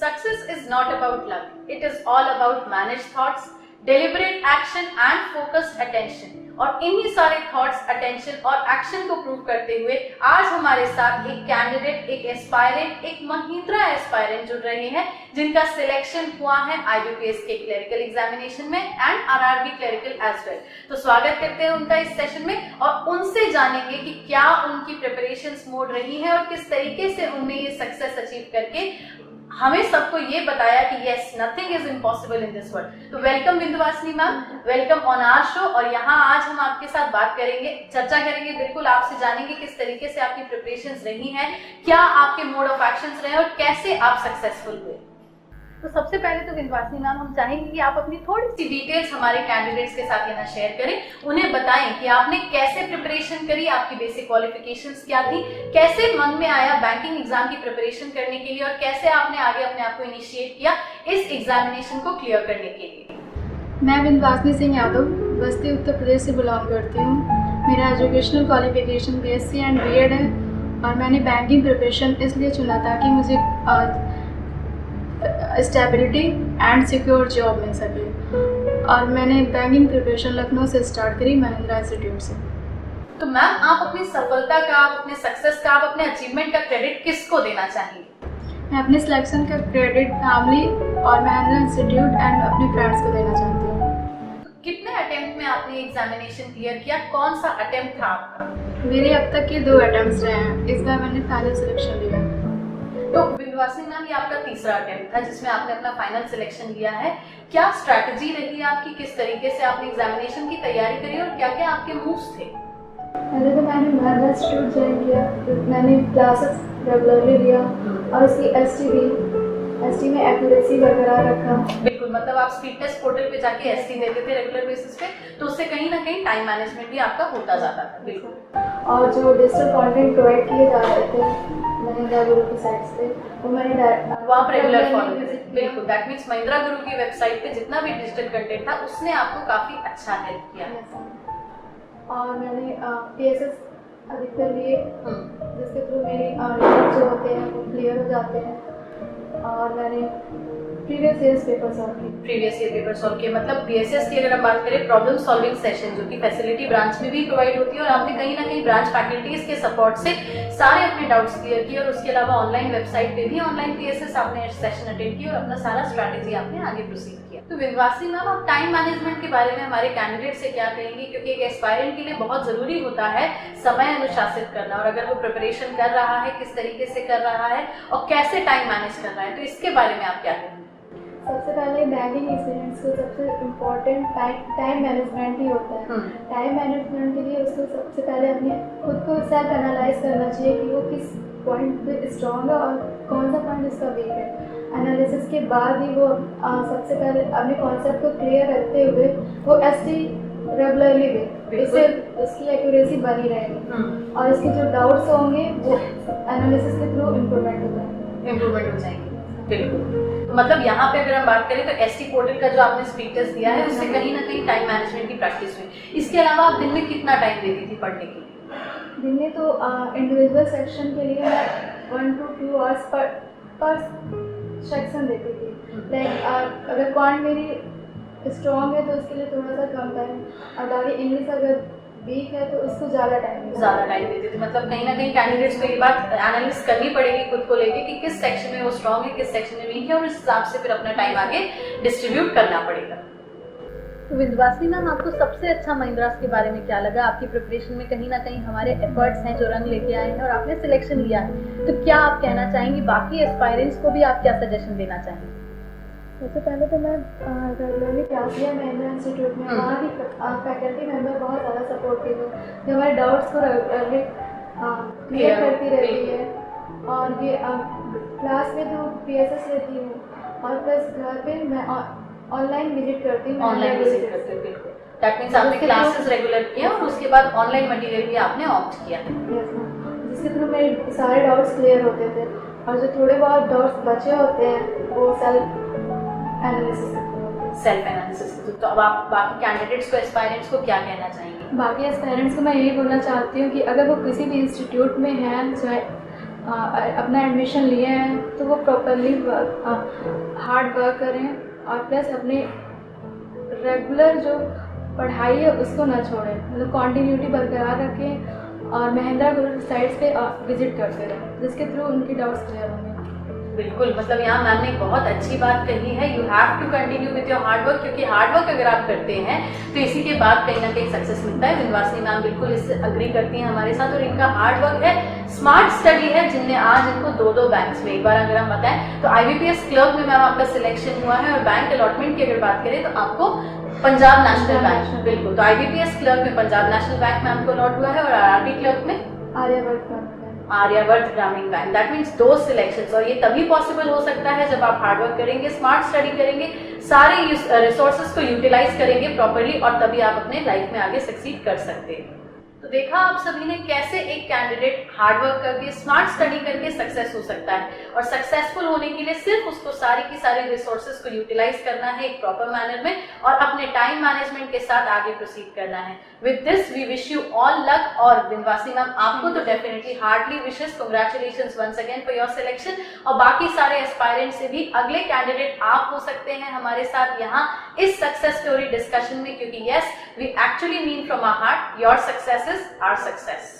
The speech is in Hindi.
Success is not about luck. It is all about managed thoughts, deliberate action and focused attention. और इन्हीं सारे थॉट्स, अटेंशन और एक्शन को प्रूव करते हुए आज हमारे साथ एक कैंडिडेट, एक एस्पायरेंट, एक महिंद्रा एस्पायरेंट जुड़ रहे हैं जिनका सिलेक्शन हुआ है IBPS के क्लरिकल एग्जामिनेशन में and RRB clerical as well. तो स्वागत करते हैं उनका इस सेशन में और उनसे जानेंगे कि क्या उनकी प्रिपरेशंस मोड रही है और किस तरीके से उन्होंने ये सक्सेस अचीव करके हमें सबको ये बताया कि yes, nothing is impossible in this world. तो welcome Binduvasini ma'am, welcome on our show. और यहाँ आज हम आपके साथ बात करेंगे, चर्चा करेंगे, बिल्कुल आपसे जानेंगे किस तरीके से आपकी प्रिपरेशंस रही हैं, क्या आपके मोड ऑफ एक्शंस रहे और कैसे आप सक्सेसफुल हुए। तो सबसे पहले तो बिंदुवासिनी मैम, हम चाहेंगे कि आप अपनी थोड़ी सी डिटेल्स हमारे कैंडिडेट्स के साथ यहाँ शेयर करें, उन्हें बताएं कि आपने कैसे प्रिपरेशन करी, आपकी बेसिक क्वालिफिकेशंस क्या थी, कैसे मन में आया बैंकिंग एग्जाम की प्रिपरेशन करने के लिए और कैसे आपने आगे अपने आप को इनिशिएट किया इस एग्जामिनेशन को क्लियर करने के लिए। मैं बिंदुवासिनी सिंह यादव बस्ती उत्तर प्रदेश से बिलोंग करती हूँ। मेरा educational qualification BSc and B.Ed है और मैंने बैंकिंग प्रिपरेशन इसलिए चुना ताकि मुझे स्टेबिलिटी एंड सिक्योर जॉब मिल सके। और मैंने बैंकिंग प्रिपरेशन लखनऊ से स्टार्ट करी, महिंद्रा इंस्टीट्यूट से। तो मैम, आप अपनी सफलता का, आप अपने सक्सेस का, आप अपने अचीवमेंट का क्रेडिट किसको देना चाहेंगे? मैं अपने सिलेक्शन का क्रेडिट फैमिली और महिंद्रा इंस्टीट्यूट एंड अपने फ्रेंड्स को देना चाहती हूँ। तो कितने अटेम्प्ट में आपने एग्जामिनेशन क्लियर किया, कौन सा अटेम्प्ट था आपका? मेरे अब तक के 2 अटेम्प्ट्स रहे हैं, इस बार मैंने फाइनल सिलेक्शन लिया। तो बिंदुवासिनी मैम, ये आपका तीसरा अटेम्प्ट था जिसमें आपने अपना फाइनल सिलेक्शन लिया है। क्या स्ट्रैटेजी रही आपकी, किस तरीके से आपने एग्जामिनेशन की तैयारी करी और क्या क्या आपके मूव्स थे? पहले तो मैंने महिंद्रा इंस्टीट्यूट ज्वाइन किया, मैंने क्लासेस रेगुलरली लिया और उसकी ST में एक्यूरेसी बरकरार रखा। बिल्कुल, मतलब आप स्पीड टेस्ट पोर्टल पे जाके ST देते थे रेगुलर बेसिस पे, तो उससे कहीं ना कहीं टाइम मैनेजमेंट भी आपका होता जाता था। बिल्कुल। और जो डिजिटल कंटेंट प्रोवाइड किए जा रहे थे महिंद्रा गुरु की साइट से, वो मैंने वहाँ रेगुलर फॉलो किया। बिल्कुल, दैट मीन्स महिंद्रा गुरु की वेबसाइट पे जितना भी डिजिटल कंटेंट था उसने आपको काफी अच्छा हेल्प किया। और मैंने PSS अधिकतर लिए जिसके थ्रू मेरे रिजल्ट जो होते हैं वो क्लियर हो जाते हैं। और मैंने प्रीवियस ईयर पेपर सॉल्व किए। मतलब PSS की अगर हम बात करें, प्रॉब्लम सॉल्विंग सेशन जो कि फैसिलिटी ब्रांच में भी प्रोवाइड होती है और आपने कहीं ना कहीं ब्रांच फैकल्टीज के सपोर्ट से सारे अपने डाउट्स क्लियर किए और उसके अलावा ऑनलाइन वेबसाइट पे भी ऑनलाइन PSS आपने सेशन अटेंड किया और अपना सारा स्ट्रैटेजी आपने आगे प्रोसीड किया। तो बिंदुवासिनी मैम, आप टाइम मैनेजमेंट के बारे में हमारे कैंडिडेट से क्या कहेंगे, क्योंकि एक एस्पायरेंट के लिए बहुत जरूरी होता है समय अनुशासित करना, और अगर वो प्रिपरेशन कर रहा है किस तरीके से कर रहा है और कैसे टाइम मैनेज कर रहा है, तो इसके बारे में आप क्या कहेंगे? सबसे पहले बैंकिंग एक्सपीरियंस को सबसे इम्पोर्टेंट टाइम मैनेजमेंट ही होता है। टाइम मैनेजमेंट के लिए उसको सबसे पहले अपने खुद को सेल्फ एनालाइज करना चाहिए कि वो किस पॉइंट पे स्ट्रॉन्ग है और कौन सा पॉइंट उसका वीक है। एनालिसिस के बाद ही वो सबसे पहले अपने कॉन्सेप्ट को क्लियर करते हुए वो ST रेगुलरली दे, इससे उसकी एक्यूरेसी बनी रहेगी और उसके जो डाउट्स होंगे वो एनालिसिस के थ्रू इम्प्रूवमेंट हो जाएंगे। बिल्कुल। तो मतलब यहाँ पे अगर हम बात करें तो ST पोर्टल का जो आपने स्पीड टेस्ट दिया है उससे कहीं ना कहीं टाइम मैनेजमेंट की प्रैक्टिस हुई। इसके अलावा आप दिन में कितना टाइम देती थी पढ़ने के लिए? दिन में तो इंडिविजुअल सेक्शन के लिए मैं 1 to 2 आवर्स पर सेक्शन देती थी। लाइक अगर क्वांट मेरी स्ट्रॉन्ग है तो उसके लिए थोड़ा सा कम टाइम, और बाकी इंग्लिश अगर वीक है तो उसको ज़्यादा टाइम देते थे। मतलब कहीं ना कहीं कैंडिडेट्स को ये बात एनालिसिस करनी पड़ेगी खुद को लेके कि किस सेक्शन में वो स्ट्रॉन्ग है, किस सेक्शन में वीक है, और इस हिसाब से फिर अपना टाइम आगे डिस्ट्रीब्यूट करना पड़ेगा। तो बिंदुवासिनी मैम, आपको सबसे अच्छा महिंद्रास के बारे में क्या लगा? आपकी प्रिपरेशन में कहीं ना कहीं हमारे एफर्ट्स हैं जो रंग लेके आए हैं और आपने सिलेक्शन लिया है, तो क्या आप कहना चाहेंगी, बाकी एस्पायरेंट्स को भी आप क्या सजेशन देना चाहेंगे? सबसे पहले तो मैं रेगुलरली क्लास लिया महिंद्रा इंस्टीट्यूट में, वहाँ की फैकल्टी मेंबर बहुत ज़्यादा सपोर्टिव है, जो हमारे डाउट्स को रेगुलरली क्लियर करती रहती है। और ये क्लास में जो PSS लेती हूँ और प्लस घर पे मैं ऑनलाइन विजिट करती हूँ। बिल्कुल, दैट मींस आपने क्लासेस रेगुलर किया और उसके बाद ऑनलाइन मटेरियल भी आपने ऑप्ट किया, जिसके थ्रू मेरे सारे डाउट्स क्लियर होते थे और जो थोड़े बहुत डाउट्स बचे होते हैं वो सेल्फ एनालिसिस। तो अब आप बाकी कैंडिडेट्स को, एस्पायरेंट्स को क्या कहना चाहेंगे? बाकी एस्पायरेंट्स को मैं यही बोलना चाहती हूँ कि अगर वो किसी भी इंस्टीट्यूट में हैं अपना एडमिशन लिए हैं तो वो प्रॉपरली हार्ड वर्क करें और प्लस अपने रेगुलर जो पढ़ाई है उसको ना छोड़ें, मतलब कॉन्टीन्यूटी बरकरार रखें और महिंद्रा ग्रुप साइट्स पे विजिट करते रहें, जिसके थ्रू उनकी डाउट्स क्लियर होंगे। बिल्कुल, मतलब यहाँ मैम ने बहुत अच्छी बात कही है, you have to continue with your hard work, क्योंकि हार्ड वर्क अगर आप करते हैं तो इसी के बाद कहीं ना कहीं सक्सेस मिलता है। विंध्यवासिनी मैम बिल्कुल इससे अग्री करती हैं हमारे साथ, और इनका हार्ड वर्क है, स्मार्ट स्टडी है, जिनने आज इनको 2 बैंक्स में, एक बार अगर हम बताएं तो IBPS क्लर्क में मैम आपका सिलेक्शन हुआ है, और बैंक अलॉटमेंट की अगर बात करें तो आपको पंजाब नेशनल बैंक, बिल्कुल, तो IBPS क्लर्क में पंजाब नेशनल बैंक में आपको अलॉट हुआ है, और RRB क्लर्क में आर्यावर्त ग्रामीण बैंक। दैट मीन्स 2 सिलेक्शंस, और ये तभी पॉसिबल हो सकता है जब आप हार्डवर्क करेंगे, स्मार्ट स्टडी करेंगे, सारे रिसोर्सेज को यूटिलाइज करेंगे प्रॉपर्ली, और तभी आप अपने लाइफ में आगे सक्सीड कर सकते हैं। तो देखा आप सभी ने कैसे एक कैंडिडेट हार्डवर्क करके, स्मार्ट स्टडी करके सक्सेस हो सकता है, और सक्सेसफुल होने के लिए सिर्फ उसको सारी की सारी रिसोर्सेज को यूटिलाइज करना है एक प्रॉपर मैनर में, और अपने टाइम मैनेजमेंट के साथ आगे प्रोसीड करना है। With this we wish you all luck, और विंध्यवासिनी मैम आपको तो definitely heartly wishes, congratulations once again for your selection, और बाकी सारे एस्पायरेंट से भी अगले कैंडिडेट आप हो सकते हैं हमारे साथ यहाँ इस सक्सेस स्टोरी डिस्कशन में, क्योंकि yes we actually mean from our heart your success is our success.